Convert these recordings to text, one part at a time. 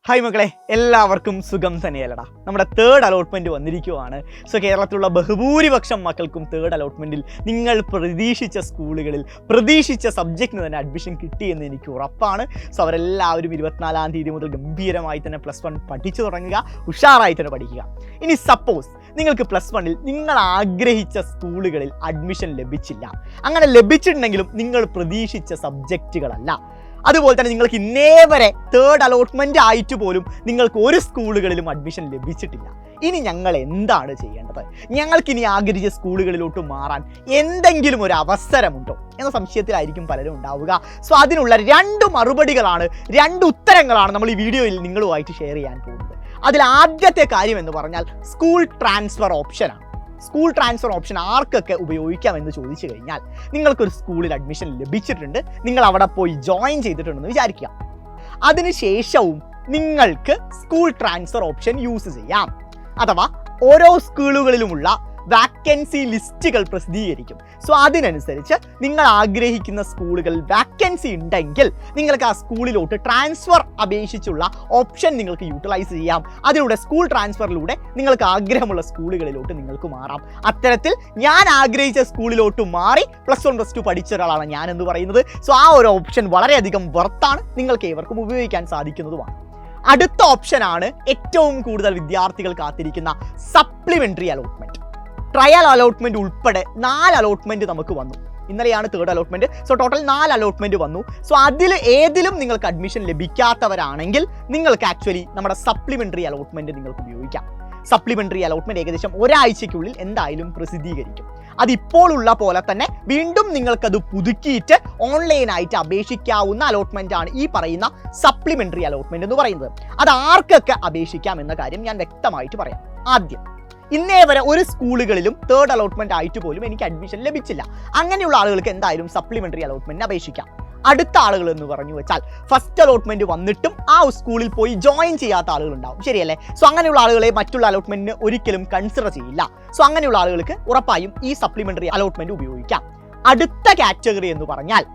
Hi മക്കളെ, എല്ലാവർക്കും സുഖം തന്നെയല്ലടാ. നമ്മുടെ തേർഡ് അലോട്ട്മെൻറ്റ് വന്നിരിക്കുവാണ്. സോ കേരളത്തിലുള്ള ബഹുഭൂരിപക്ഷം മക്കൾക്കും തേർഡ് അലോട്ട്മെൻറ്റിൽ നിങ്ങൾ പ്രതീക്ഷിച്ച സ്കൂളുകളിൽ പ്രതീക്ഷിച്ച സബ്ജക്റ്റിന് തന്നെ അഡ്മിഷൻ കിട്ടിയെന്ന് എനിക്ക് ഉറപ്പാണ്. സോ അവരെല്ലാവരും 24-ാം തീയതി മുതൽ ഗംഭീരമായി തന്നെ +1 പഠിച്ചു തുടങ്ങുക, ഉഷാറായി തന്നെ പഠിക്കുക. ഇനി സപ്പോസ് നിങ്ങൾക്ക് +1-ൽ നിങ്ങൾ ആഗ്രഹിച്ച സ്കൂളുകളിൽ അഡ്മിഷൻ ലഭിച്ചില്ല, അങ്ങനെ ലഭിച്ചിട്ടുണ്ടെങ്കിലും നിങ്ങൾ പ്രതീക്ഷിച്ച സബ്ജക്റ്റുകളല്ല, അതുപോലെ തന്നെ നിങ്ങൾക്ക് ഇന്നേ വരെ തേർഡ് അലോട്ട്മെൻറ്റ് ആയിട്ട് പോലും നിങ്ങൾക്ക് ഒരു സ്കൂളുകളിലും അഡ്മിഷൻ ലഭിച്ചിട്ടില്ല. ഇനി ഞങ്ങൾ എന്താണ് ചെയ്യേണ്ടത്? ഞങ്ങൾക്കിനി ആഗ്രഹിച്ച സ്കൂളുകളിലോട്ട് മാറാൻ എന്തെങ്കിലും ഒരു അവസരമുണ്ടോ എന്ന സംശയത്തിലായിരിക്കും പലരും ഉണ്ടാവുക. സോ അതിനുള്ള 2 മറുപടികളാണ്, 2 ഉത്തരങ്ങളാണ് നമ്മൾ ഈ വീഡിയോയിൽ നിങ്ങളുമായിട്ട് ഷെയർ ചെയ്യാൻ പോകുന്നത്. അതിൽ ആദ്യത്തെ കാര്യം എന്ന് പറഞ്ഞാൽ സ്കൂൾ ട്രാൻസ്ഫർ ഓപ്ഷനാണ്. സ്കൂൾ ട്രാൻസ്ഫർ ഓപ്ഷൻ ആർക്കൊക്കെ ഉപയോഗിക്കാമെന്ന് ചോദിച്ചു കഴിഞ്ഞാൽ, നിങ്ങൾക്കൊരു സ്കൂളിൽ അഡ്മിഷൻ ലഭിച്ചിട്ടുണ്ട്, നിങ്ങൾ അവിടെ പോയി ജോയിൻ ചെയ്തിട്ടുണ്ടെന്ന് വിചാരിക്കുക. അതിനുശേഷവും നിങ്ങൾക്ക് സ്കൂൾ ട്രാൻസ്ഫർ ഓപ്ഷൻ യൂസ് ചെയ്യാം. അഥവാ ഓരോ സ്കൂളുകളിലുമുള്ള വാക്കൻസി ലിസ്റ്റുകൾ പ്രസിദ്ധീകരിക്കും. സോ അതിനനുസരിച്ച് നിങ്ങൾ ആഗ്രഹിക്കുന്ന സ്കൂളുകളിൽ വാക്കൻസി ഉണ്ടെങ്കിൽ നിങ്ങൾക്ക് ആ സ്കൂളിലോട്ട് ട്രാൻസ്ഫർ അപേക്ഷിച്ചുള്ള ഓപ്ഷൻ നിങ്ങൾക്ക് യൂട്ടിലൈസ് ചെയ്യാം. അതിലൂടെ സ്കൂൾ ട്രാൻസ്ഫറിലൂടെ നിങ്ങൾക്ക് ആഗ്രഹമുള്ള സ്കൂളുകളിലോട്ട് നിങ്ങൾക്ക് മാറാം. അത്തരത്തിൽ ഞാൻ ആഗ്രഹിച്ച സ്കൂളിലോട്ട് മാറി +1 +2 പഠിച്ച ഒരാളാണ് ഞാൻ എന്ന് പറയുന്നത്. സോ ആ ഒരു ഓപ്ഷൻ വളരെയധികം വർത്താണ്, നിങ്ങൾക്ക് ഏവർക്കും ഉപയോഗിക്കാൻ സാധിക്കുന്നതുമാണ്. അടുത്ത ഓപ്ഷനാണ് ഏറ്റവും കൂടുതൽ വിദ്യാർത്ഥികൾ കാത്തിരിക്കുന്ന സപ്ലിമെൻ്ററി അലോട്ട്മെൻറ്റ്. ട്രയൽ അലോട്ട്മെൻറ്റ് ഉൾപ്പെടെ 4 അലോട്ട്മെൻറ്റ് നമുക്ക് വന്നു. ഇന്നലെയാണ് third allotment. So total 4 allotment വന്നു. സോ അതിൽ ഏതിലും നിങ്ങൾക്ക് അഡ്മിഷൻ ലഭിക്കാത്തവരാണെങ്കിൽ നിങ്ങൾക്ക് ആക്ച്വലി നമ്മുടെ സപ്ലിമെൻ്ററി അലോട്ട്മെൻറ്റ് നിങ്ങൾക്ക് ഉപയോഗിക്കാം. സപ്ലിമെൻ്ററി അലോട്ട്മെൻറ്റ് ഏകദേശം ഒരാഴ്ചയ്ക്കുള്ളിൽ എന്തായാലും പ്രസിദ്ധീകരിക്കും. അതിപ്പോൾ ഉള്ള പോലെ തന്നെ വീണ്ടും നിങ്ങൾക്കത് പുതുക്കിയിട്ട് ഓൺലൈനായിട്ട് അപേക്ഷിക്കാവുന്ന അലോട്ട്മെൻ്റ് ആണ് ഈ പറയുന്ന സപ്ലിമെൻ്ററി അലോട്ട്മെൻറ്റ് എന്ന് പറയുന്നത്. അത് ആർക്കൊക്കെ അപേക്ഷിക്കാം എന്ന കാര്യം ഞാൻ വ്യക്തമായിട്ട് പറയാം. ആദ്യം, ഇന്നേ വരെ ഒരു സ്കൂളുകളിലും തേർഡ് അലോട്ട്മെൻറ്റ് ആയിട്ട് പോലും എനിക്ക് അഡ്മിഷൻ ലഭിച്ചില്ല, അങ്ങനെയുള്ള ആളുകൾക്ക് എന്തായാലും സപ്ലിമെൻ്ററി അലോട്ട്മെൻറ്റിന് അപേക്ഷിക്കാം. അടുത്ത ആളുകൾ എന്ന് പറഞ്ഞു വെച്ചാൽ ഫസ്റ്റ് അലോട്ട്മെൻറ്റ് വന്നിട്ടും ആ സ്കൂളിൽ പോയി ജോയിൻ ചെയ്യാത്ത ആളുകൾ ഉണ്ടാവും, ശരിയല്ലേ? സോ അങ്ങനെയുള്ള ആളുകളെ മറ്റുള്ള അലോട്ട്മെൻറ്റിന് ഒരിക്കലും കൺസിഡർ ചെയ്യില്ല. സോ അങ്ങനെയുള്ള ആളുകൾക്ക് ഉറപ്പായും ഈ സപ്ലിമെൻ്ററി അലോട്ട്മെൻറ്റ് ഉപയോഗിക്കാം. അടുത്ത കാറ്റഗറി എന്ന് പറഞ്ഞാൽ,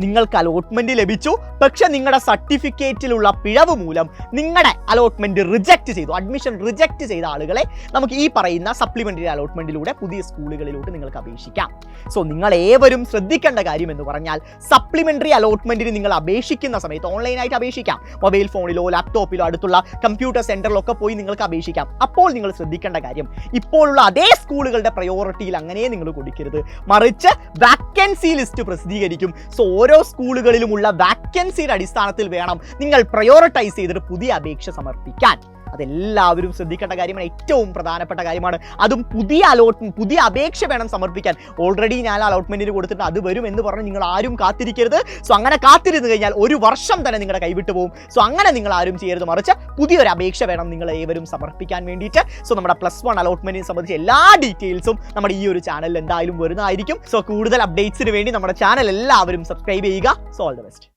നിങ്ങൾക്ക് അലോട്ട്മെൻറ്റ് ലഭിച്ചു, പക്ഷെ നിങ്ങളുടെ സർട്ടിഫിക്കറ്റിലുള്ള പിഴവ് മൂലം നിങ്ങളുടെ അലോട്ട്മെൻറ്റ് റിജക്റ്റ് ചെയ്തു, അഡ്മിഷൻ റിജക്റ്റ് ചെയ്ത ആളുകളെ നമുക്ക് ഈ പറയുന്ന സപ്ലിമെൻ്ററി അലോട്ട്മെൻറ്റിലൂടെ പുതിയ സ്കൂളുകളിലോട്ട് നിങ്ങൾക്ക് അപേക്ഷിക്കാം. സോ നിങ്ങൾ ഏവരും ശ്രദ്ധിക്കേണ്ട കാര്യം എന്ന് പറഞ്ഞാൽ, സപ്ലിമെൻ്ററി അലോട്ട്മെൻറ്റിന് നിങ്ങൾ അപേക്ഷിക്കുന്ന സമയത്ത് ഓൺലൈനായിട്ട് അപേക്ഷിക്കാം. മൊബൈൽ ഫോണിലോ ലാപ്ടോപ്പിലോ അടുത്തുള്ള കമ്പ്യൂട്ടർ സെൻറ്ററിലൊക്കെ പോയി നിങ്ങൾക്ക് അപേക്ഷിക്കാം. അപ്പോൾ നിങ്ങൾ ശ്രദ്ധിക്കേണ്ട കാര്യം, ഇപ്പോഴുള്ള അതേ സ്കൂളുകളുടെ പ്രയോറിറ്റിയിൽ അങ്ങനെ നിങ്ങൾ കൊടുക്കരുത്, മറിച്ച് വാക്കൻസി ലിസ്റ്റ് പ്രസിദ്ധീകരിക്കും. സോ ഓരോ സ്കൂളുകളിലുമുള്ള വാക്കൻസിയുടെ അടിസ്ഥാനത്തിൽ വേണം നിങ്ങൾ പ്രയോറിറ്റൈസ് ചെയ്തിട്ട് പുതിയ അപേക്ഷ സമർപ്പിക്കാൻ. അതെല്ലാവരും ശ്രദ്ധിക്കേണ്ട കാര്യമാണ്, ഏറ്റവും പ്രധാനപ്പെട്ട കാര്യമാണ്. അതും പുതിയ അപേക്ഷ വേണം സമർപ്പിക്കാൻ. ഓൾറെഡി ഞാൻ അലോട്ട്മെൻറ്റിന് കൊടുത്തിട്ട് അത് വരും എന്ന് പറഞ്ഞ് നിങ്ങൾ ആരും കാത്തിരിക്കരുത്. സോ അങ്ങനെ കാത്തിരുന്ന് കഴിഞ്ഞാൽ 1 വർഷം തന്നെ നിങ്ങളുടെ കൈവിട്ട് പോകും. സോ അങ്ങനെ നിങ്ങൾ ആരും ചെയ്യരുത്, മറിച്ച് പുതിയൊരു അപേക്ഷ വേണം നിങ്ങൾ ഏവരും സമർപ്പിക്കാൻ വേണ്ടിയിട്ട്. സോ നമ്മുടെ +1 അലോട്ട്മെൻറ്റിനെ സംബന്ധിച്ച് എല്ലാ ഡീറ്റെയിൽസും നമ്മുടെ ഈ ഒരു ചാനലിൽ എന്തായാലും വരുന്നതായിരിക്കും. സോ കൂടുതൽ അപ്ഡേറ്റ്സിന് വേണ്ടി നമ്മുടെ ചാനൽ എല്ലാവരും സബ്സ്ക്രൈബ് ചെയ്യുക. So all the best.